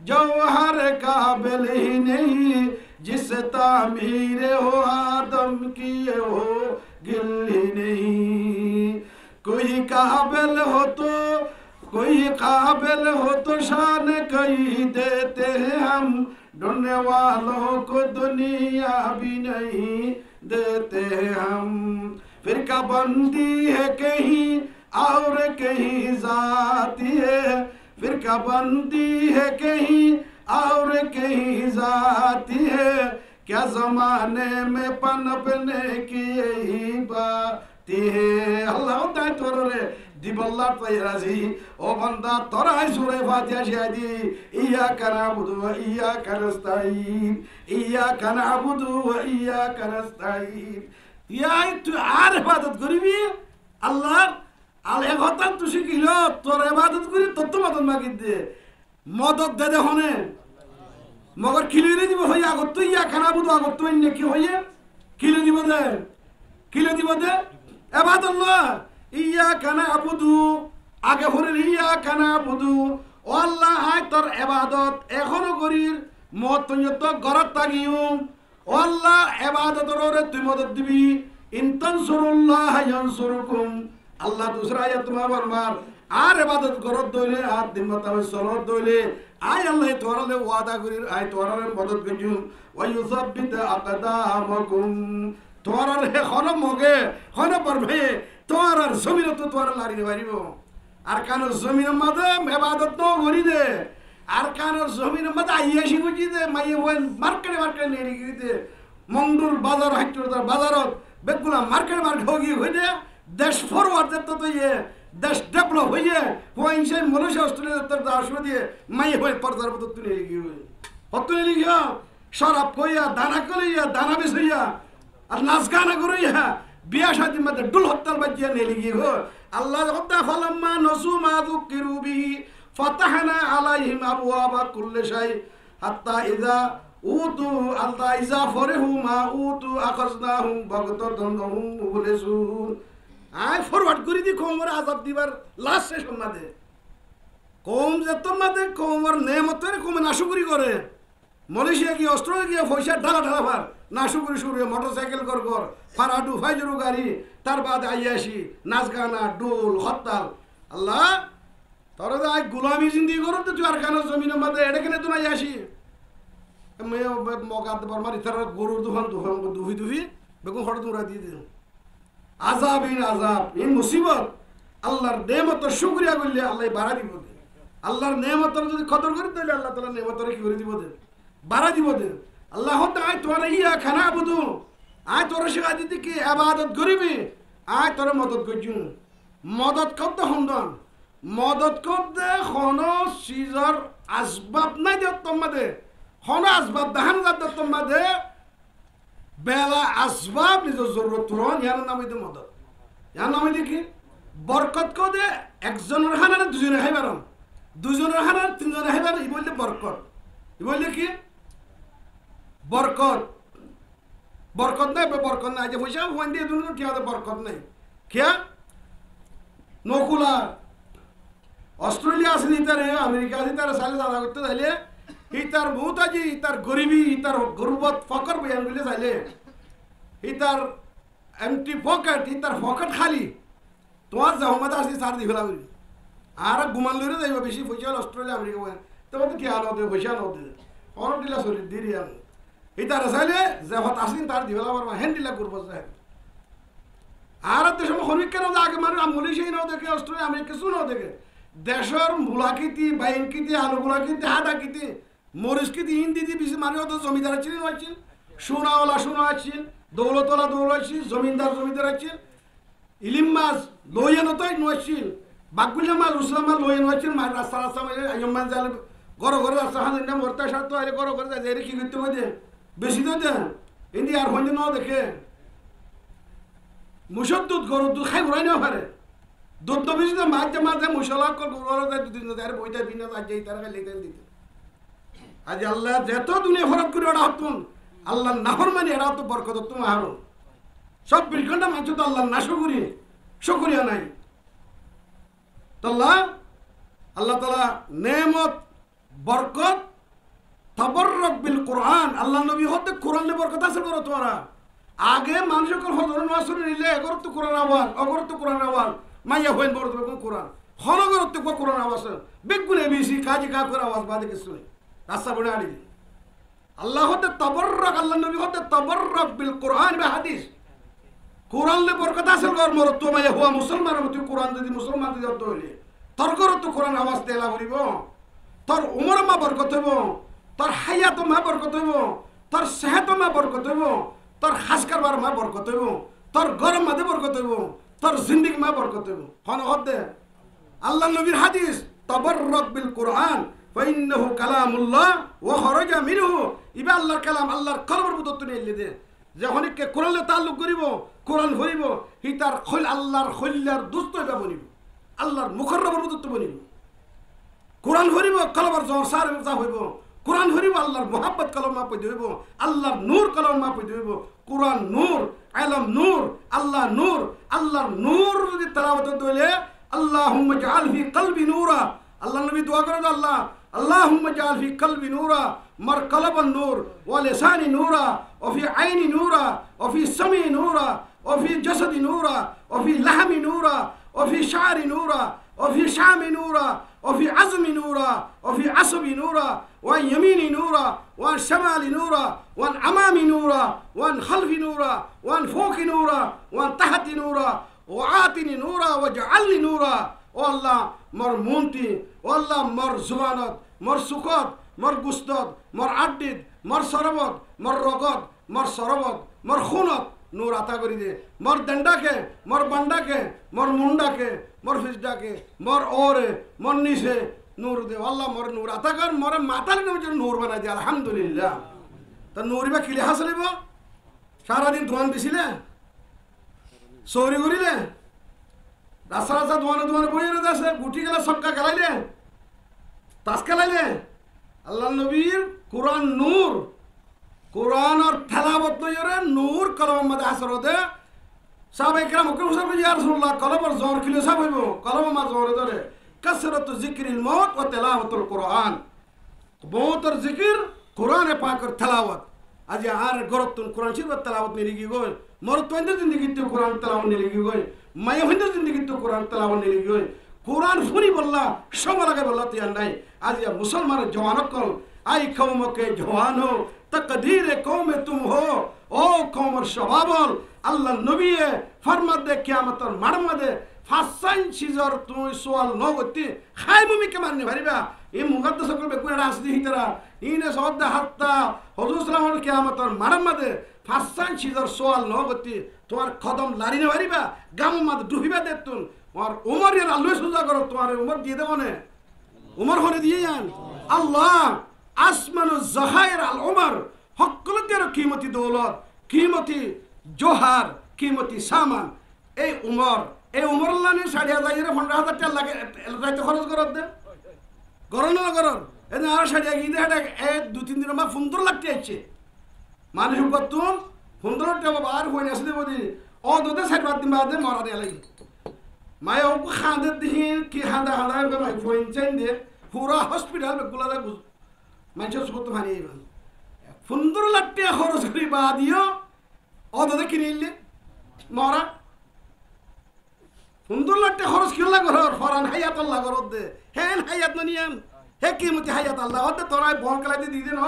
Speaker 1: जौहर काबिल ही नहीं। जिस तामीर हो आदम किए हो गिल ही नहीं। कोई काबिल हो तो कोई काबिल हो तो शान कहीं देते हैं हम। ढूंढने वालों को दुनिया भी नहीं देते हम। फिरका बंदी है कहीं और कहीं जाती है। फिरका बंदी है कहीं और कहीं जाती है। क्या जमाने में पनपने की यही बात है। अल्लाह ताई तोर रे दिबल्ला तैराजी ओ बंदा तोराई सूरे फातिहा शादी इय्याका नअबुदु व इय्याका नस्ताईन इय्याका नअबुदु व इय्याका नस्ताईन। ইয়াই তুই আর ইবাদত করবি আল্লাহ আল এক হতান তুই শিখিল তোর এবাদত করি তোর তো মদত মাগি দে মদত দে দে হনে মগর খিলিয়ে দিব হইয়া আগত তুই ইয়া খানা বুধ আগত তুই কি হইয়ে খিলে দিব দে খিলে দিব দে এবাদত না ইয়া খানা আবুদু আগে হরে ইয়া খানা আবুদু ও আল্লাহ আয় তোর এবাদত এখনো করির মত তো গরত তাগিও ও আল্লাহ এবাদতর ওরে তুই মদত দিবি ইনতানসুরুল্লাহ ইয়ানসুরুকুম আল্লাহ দুসরা আয়াত তোমার বলবার আর ইবাদত করত দইলে আর দিন মতাবে সলত দইলে আয় আল্লাহ তোরালে ওয়াদা করির আয় তোরালে মদত করিম ওয়া ইউসাব্বিত আকদামাকুম তোরারে খন মগে খন পরবে তোরার জমিন তো তোরা লারি পারিব আর কানোর জমিনের মাঝে ইবাদত তো করি দে আর কানোর জমিনের মাঝে আইয়াসি বুঝি দে মাইয়ে বল মার্কেটে নিয়ে গিয়ে মন্ডুর বাজার হাইটুর বাজারত বেগুলা মার্কেট হয়ে হয়ে দে দেশ ফরওয়ার্ড যেত তো ইয়ে দেশ ডেভেলপ হয়ে হইছে মনুষ্য অস্ট্রেলিয়া তোর দাসো দিয়ে মাইয়ে হয়ে পর্দার মতো তুলে গিয়ে তুলে গিয়া শরাব কইয়া দানা কইয়া দানা বেশ হইয়া আর নাচ গানা করিয়া বিয়া শাদির মধ্যে ডুল হত্যার বাজিয়া নেলি গিয়ে গো আল্লাহ হত্যা ফালাম্মা নসু মা যুকিরু বিহি ফাতাহনা আলাইহিম আবওয়াবা কুল্লি শাই হাত্তা ইযা উতু আল্লাহ ইজা ফরিহু মা উতু আখাজনাহুম বাগতাতান হুম মুবলিসুন আই ফরওয়ার্ড করি দি কোমর আযাব দিবার লাস্ট সেশন মাদে কোম যেত মাদে কোমর নেমতের কোম নাশুকরি করে মালয়েশিয়া কি অস্ট্রেলিয়া গিয়ে পয়সা ঢালা ঢালা ভার নাশুকরি শুরু মোটরসাইকেল কর ফারাডু ফাইজরু গাড়ি তার বাদ আইয়াসি নাচ গানা ডোল হরতাল আল্লাহ তোরা আই গোলামি জিন্দি করো তো তুই আর কানো জমিনের মধ্যে এটা কেন তো নাই আসি মেয়ে মগাতে পার মারি তার গরুর দুহি বেগুন হঠাৎ উড়া দিয়ে দিল আজাব ইন মুসিবত আল্লাহর নেমতের শুকরিয়া করলে আল্লাহ বাড়া দিব দে আল্লাহর নেমতের যদি কদর করি তাহলে আল্লাহ তাআলা নেমতের কি করে দিব দে বাড়া দিব দে আল্লাহ আয় তোরা ইয়া খানা বুধু আয় তোরা শিখা দিতে কি ইবাদত করিবি আয় তোরা মদত করছু মদত করতে হন্দন মদত করতে কোনো সিজার আসবাব নাই দে তোমাদে কোনো আসবাব দাহান যাত তোমাদে বেলা আসবাব নিজের জরুরত পূরণ ইয়ার নাম হইতে মদত ইয়ার নাম হইতে কি বরকত কো দে একজনের হানার দুজনে খাইবার দুজনের হানার তিনজনে খাইবার ই বললে বরকত ই বললে কি বরকত বরকত নাই যে পয়সা ফোন দিয়ে দুজন কি হবে বরকত নাই খেয়া নকুলা অস্ট্রেলিয়া আসলে তার আমেরিকা আসলে তার সালে দাদা করতে চাইলে তার মৌতাজি তার গরিবী তার গরুবত ফকর বয়ান বলে চাইলে তার এমটি পকেট তার পকেট খালি তোমার জহমত আসি সার দি ফেলা করি আর গুমান লইরে যাইব বেশি পয়সা হল অস্ট্রেলিয়া আমেরিকা বয়ান তোমার তো কি আলো দেবে পয়সা আলো দেবে অনেক দিলা শরীর দিরি আন তার চাইলে জহত আসিন তার দি ফেলা পারবা হ্যান্ড দিলা করবো চাই আর দেশ শ্রমিক কেন আগে মানুষ মলেশিয়া নাও দেখে অস্ট্রেলিয়া আমেরিকা কিছু নাও দেখে দেশের মূলাকৃতি বাইনকৃতি আলুগুলাকৃতি হাটাকৃতি মরিচকৃতি হিন্দিতি বেশি মানুষ অত জমিদার ছিল নয়ছিল সোনাওয়ালা সোনা আছিল দৌলতওয়ালা দৌল আছিল জমিদার আছিল ইলিম মাছ লইয়া নতই নয়ছিল বাগুলা মাছ রুসলা মাছ লইয়া নয়ছিল মাছ রাস্তা মাঝে আয়মান জালে ঘরে রাস্তা হান নাম ভর্তা সারতো আরে ঘরে যায় কি করতে হবে বেশি তো দেন হিন্দি আর হইতে নাও দেখে মুসর দুধ গরুর দুধ খাই ঘুরাই নেওয়া পারে দুধ তো বেশি মাঝে মশলা গরু যায় দুদিন যায় বইটা দিন আজ তারা খাই লেখেন দিতে আজ আল্লাহ যেত দুনিয়া ফরত করে ওরা হতুন আল্লাহ নাহর মানে এরা তো বরকত তুমি আরো সব বিলখন্ডা মানছ তো আল্লাহ না শুকরিয়া নাই তো আল্লাহ তাআলা নেমত বরকত তাবাররুক বিল কোরআন আল্লাহ নবী হতে কোরআনে বরকত আছে করো তোমরা আগে মানুষের হজরত মাসুর নিলে এগরত তো কোরআন আওয়াজ অগরত কোরআন আওয়াজ মাইয়া হইন বড় কোরআন হনগরত তো কোরআন আওয়াজ বেগুনে বেশি কাজী কা করে আওয়াজ বাদে কিছু নেই রাস্তা বনে আনি আল্লাহ হতে তাবাররুক আল্লাহ নবী হতে তাবাররুক বিল কোরআন বা হাদিস কোরআন লে বরকত আছে কর মর তো মাইয়া হওয়া মুসলমান মত কোরআন যদি মুসলমান যদি হতে হইলে তোর করত কোরআন আওয়াজ দেলা করিব তোর উমর মা বরকত হইব তোর হায়াত মা বরকত হইব তোর সেহত মা বরকত হইব তোর খাস কারবার মা বরকত হইব তোর গরম মাঝে বরকত হইব তোর জিন্দিগি মা বরকত হইব হন হদে আল্লাহ নবীর হাদিস তাবাররুক বিল কোরআন ফাইন্নাহু কালামুল্লাহ ওয়া খরাজা মিনহু ইবা আল্লাহর কালাম আল্লাহর কলমের মধ্যে নিয়ে দে যখন কে কোরআনে তাল্লুক করিব কোরআন ভরিব হি তার খল আল্লাহর খল্লার দুস্ত হইবা বনিব আল্লাহর মুখররবের মতো বনিব কোরআন হরিব কলবার জ্বর সার হইব কোরআন হরিব আল্লাহর মোহাব্বত কলমা পয়দা হইব আল্লাহর নূর কলমা পয়দা হইব কোরআন নূর আলম নূর আল্লাহর নূর যদি তেলাওয়াত হইলে আল্লাহুম্মা জাআল ফি কলবি নূরা আল্লাহ নবী দোয়া করে আল্লাহ আল্লাহুম্মা জাআল ফি কলবি নূরা মার কলবান নূর ওয়া লিসানি নূরা ওয়া ফি আইনি নূরা ওয়া ফি সামি নূরা ওয়া ফি জাসাদি নূরা ওয়া ফি লাহমি নূরা ওয়া ফি শা'রি নূরা ওয়া ফি শামি নূরা وفي عزم نورا وفي عصب نورا وعن يمين نورا وعن شمال نورا وعن أمام نورا وعن خلف نورا وعن فوق نورا وعن تحت نورا وعاتني نورا وجعلني نورا والله مر مونتي والله مر زبانات مر سكات مر قصدات مر عدد مر سربات مر رقات مر سربات مر خونات নূর আতা করি দে মর দণ্ডাকে মর বান্ডাকে মর মুন্ডাকে মর ফিজডাকে মর ওরে মর নিচে নূর দে আল্লাহ মর নূর আতা কর মর মাতার নামে নূর বানাই দে আলহামদুলিল্লাহ তা নূরিবা কিলে হাসলিব সারাদিন ধোয়ান দিছিলে চৌরি করিলে রাস্তা রাস্তা ধোয়ানে বইয়ে আছে গুটি গেলে সক্কা খেলাইলে তাস খেলাইলে আল্লাহ নবীর কোরআন নূর কোরআন আর তেলাওয়াত নয়রে নূর কলম মধ্যে আসর হতে সাহাবা ইকরাম হুকুম সাহেব ইয়া রাসূলুল্লাহ কলমর জোর কিলো সাহেব হইব কলম মা জোর ধরে কাসরাতু যিকরিল মউত ওয়া তেলাওয়াতুল কোরআন মউতর যিকির কোরআনে পাকের তেলাওয়াত আজ আর গরতুন কোরআন শরীফ তেলাওয়াত নিলিগি গয় মরতোইন্দের জিন্দেগিতে কোরআন তেলাওয়াত নিলিগি গয় মায়াহিন্দের জিন্দেগিতে কোরআন তেলাওয়াত নিলিগি গয় কোরআন ফুনি বললা সব লাগে বললা তিয়ান নাই আজ মুসলমানের জওয়ানকল আই কওমকে জওয়ানো तकदीर कौम तुम हो ओ कौमर शबाबल अल्लाह नबी फरमात दे कियामत और मरम दे फासन चीजर तुम सवाल न होती खाय मुमी के मानने भरीबा ये मुकद्दस को बेकुना रास्ती ही तरह इने सौदा हत्ता हुजूर सल्लल्लाहु अलैहि कियामत और मरम दे फासन चीजर सवाल न होती तुम्हार कदम लारी ने भरीबा गाम मत डुबिबा दे तुम और उमर यार अल्लाह सुजा करो तुम्हारे उमर दिए दे कोने उमर होने दिए यान अल्लाह আসমান জাহাইর আল উমর হকলতের কিমতি দৌলত কিমতি জোহার কিমতি সামান এই উমর লানি 60,000 15,000 টাকা লাগে রাইতে খরচ করত দে গরন না গরন এনে আর 60 গিয়ে এটা 1-2-3 দিন মা 15 লাখ টাকা আছে মানুষ কতুন 15 টাকা বার হইন আসলে বদি ও দতে 60 দিন বাদে মরা দে লাগি মায়া ও খান্দে দিন কি খান্দা খান্দা মাই ফোন চেন দে পুরা হসপিটাল বেগুলা দে মানুষের সুখত ভানি 15 লাখ টাকা খরচ করি বা দিও অদতে কিনে নিলে মরা 15 লাখ টাকা খরচ কিনলা ঘর ফরান হায়াত আল্লাহ ঘরত দে হেন হায়াত নিয়াম হে কিমতি হায়াত আল্লাহ হতে তোরাই বল খেলাতে দিয়ে দেন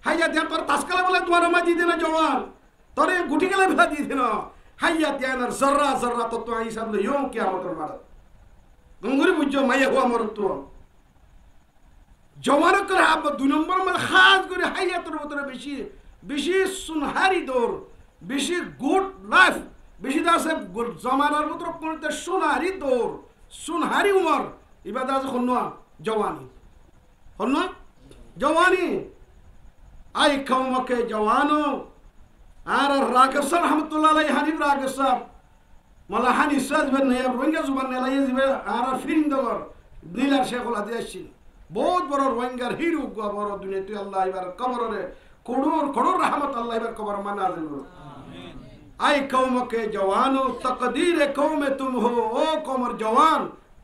Speaker 1: হায়াত দেন তোর তাসকালা বলে তোমার মা দিয়ে দেন জওয়ান তোরে গুটি গেলে ফেলা দিয়ে দেন হায়াত দেন আর জর্রা জর্রা তো হিসাব লো ইয়ম কিয়ামতের মারা গঙ্গুরি বুঝছো মাইয়া হুয়া মরত জওয়ান করে আব 2 নম্বর মানে খাস করে হায়াতের ভিতরে বেশি বেশি সুনহারি দৌর বেশি গুড লাইফ বেশি দাসে জমানার ভিতরে কোনতে সুনহারি দৌর সুনহারি উমর ইবাদত আছে খন্না জওয়ানি খন্না জওয়ানি আই কওমকে জওয়ানো আর রাগব সাহেব রহমাতুল্লাহ আলাইহি হানিফ রাগব সাহেব মালা হানি সাজ বেন নেয়া রোহিঙ্গা জুবান নেলাই জিবে আর ফিরিন্দগর নীলার শেখুল হাদিয়াসি बहुत बड़ो रोहिंगार हिरु बड़ो दुनिया तु अल्लाह इबार कबर रे करोड़ रहमत अल्लाह इबार कबर में नाज़िल हो आमीन आई कौम के जवानो तकदीर कौम तुम हो ओ कौमर जवान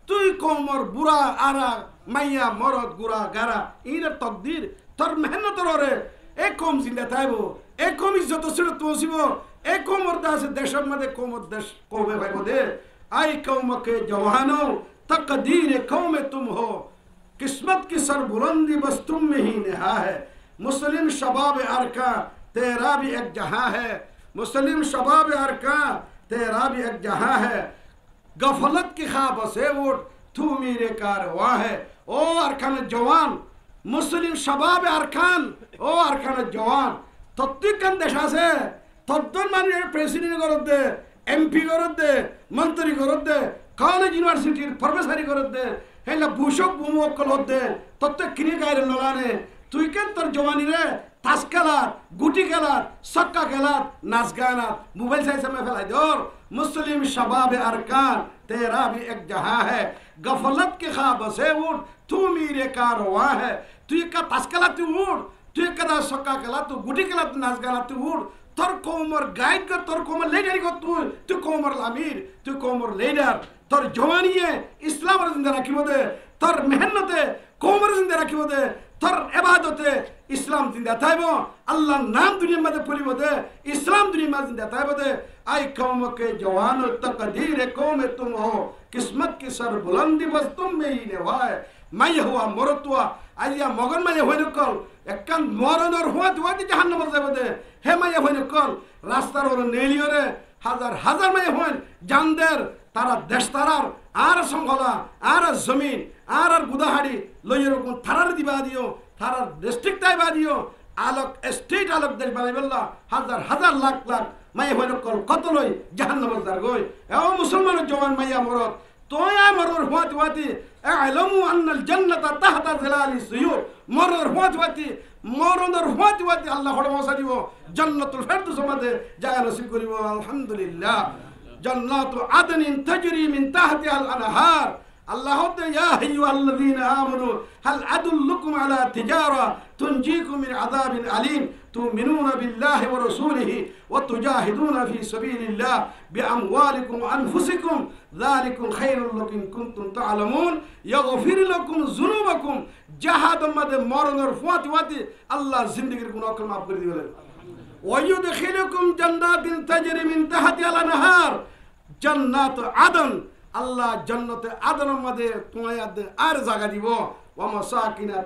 Speaker 1: तुई कौमर बुरा आरा मैया मरद गुरा गारा इन तकदीर तर मेहनत रे एक कौम जिंदा थाइबो एक कौम इज्जत सिरत तोसिबो एक कौमर दास देशर मध्ये कौमर देश कोबे भाइबो दे आई कौम के जवानो तकदीर कौम तुम हो किस्मत की सरबुलंदी बस तुम में ही नेहा है मुस्लिम शबाब अरका तेरा भी एक जहां है मुस्लिम शबाब अरका तेरा भी एक जहां है गफलत की ख्वाब से उठ तू मेरे कारवां है ओ अरकान जवान मुस्लिम शबाब अरकान ओ अरकान जवान तत्विकन देशा से तद्दन माने प्रेसिडेंट करत दे एमपी करत दे मंत्री करत दे कॉलेज यूनिवर्सिटी प्रोफेसर करत दे हेला बुशक बुमोकल होते तत्ते किने गायरे नलाने তুই কেন তোর জওয়ানি রে তাস খেলা গুটি খেলা সক্কা খেলা নাচ গানা মোবাইল সাইসে মে ফেলাই দর মুসলিম শাবাবে আরকান तेरा भी एक जहां है गफलत के ख्वाब से उठ तू मेरे कारवां है তুই কা তাসকালাতে উড় তুই কাদা সকা কালা তু গুটি কালা তু নাচ গালাতে উড় তোর কোমর গাইড কর তোর কোমর লিডার কর তুই তুই কোমর আমির তুই কোমর লিডার তোর জওয়ানিয়ে ইসলাম জিন্দা রাখিব দে তোর মেহনতে কোমর জিন্দা রাখিব দে তোর ইবাদতে ইসলাম জিন্দা থাইব আল্লাহর নাম দুনিয়ার মধ্যে পড়িব দে ইসলাম দুনিয়ার মধ্যে জিন্দা থাইব দে আই কওম কে জওয়ান তকদীর কওম তুম हो किस्मत की सर बुलंदी बस तुम में ही नेवाय माय हुआ मरतुआ आइया मगन माय होय नकल একখান মরণের হুয়াত হুয়াতি জাহান্নামে যাবে দে হে মায় হয় নকল রাস্তার ওর নেলিয়রে হাজার হাজার মায় হয় জানদের তারা দেশ তারার আর সংগলা আর জমিন আর গুদাহাড়ি লইয়ের কোন থারার দিবা দিও থারার ডিস্ট্রিক্ট তাইবা দিও আলোক স্টেট আলোক দেশ বানাই বললা হাজার হাজার লাখ লাখ মায় হয় নকল কত লই জাহান্নামে যার গই এও মুসলমানের জওয়ান মাইয়া মরত তোয়া মরর হুয়াতি হুয়াতি اعلموا ان الجنه تحت ظلال السيوف মরর হুয়াতি হুয়াতি মরণের হুয়াতি হুয়াতি আল্লাহ হড় মশা দিব জান্নাতুল ফেরদৌস মধ্যে জায়গা নসিব করিব আলহামদুলিল্লাহ জান্নাতু আদনিন তাজরি মিন তাহতিহাল আনহার আল্লাহ তে ইয়া আইয়ুহাল্লাযীনা আমানু হাল আদুল্লুকুম আলা তিজারা তুনজিকুম মিন আযাবিন আলীম তুমিনুনা বিল্লাহি ওয়া রাসূলিহি ওয়া তুজাহিদুনা ফি সাবিলিল্লাহ বিআমওয়ালিকুম ওয়া আনফুসিকুম যালিকুম খায়রুল লাকুম কুনতুম তা'লামুন ইয়াগফির লাকুম যুনুবাকুম জাহাদের মধ্যে মরণের হুয়াতি হুয়াতি আল্লাহ জিন্দেগীর গুনাহ মাফ করে দিবেন ওয়া ইউদখিলুকুম জান্নাতিন তাজরি মিন তাহতিহাল আনহার জান্নাত আদন আল্লাহ জান্নাতে আদনের মধ্যে তোমায় আর জায়গা দিব ওয়া মাসাকিনা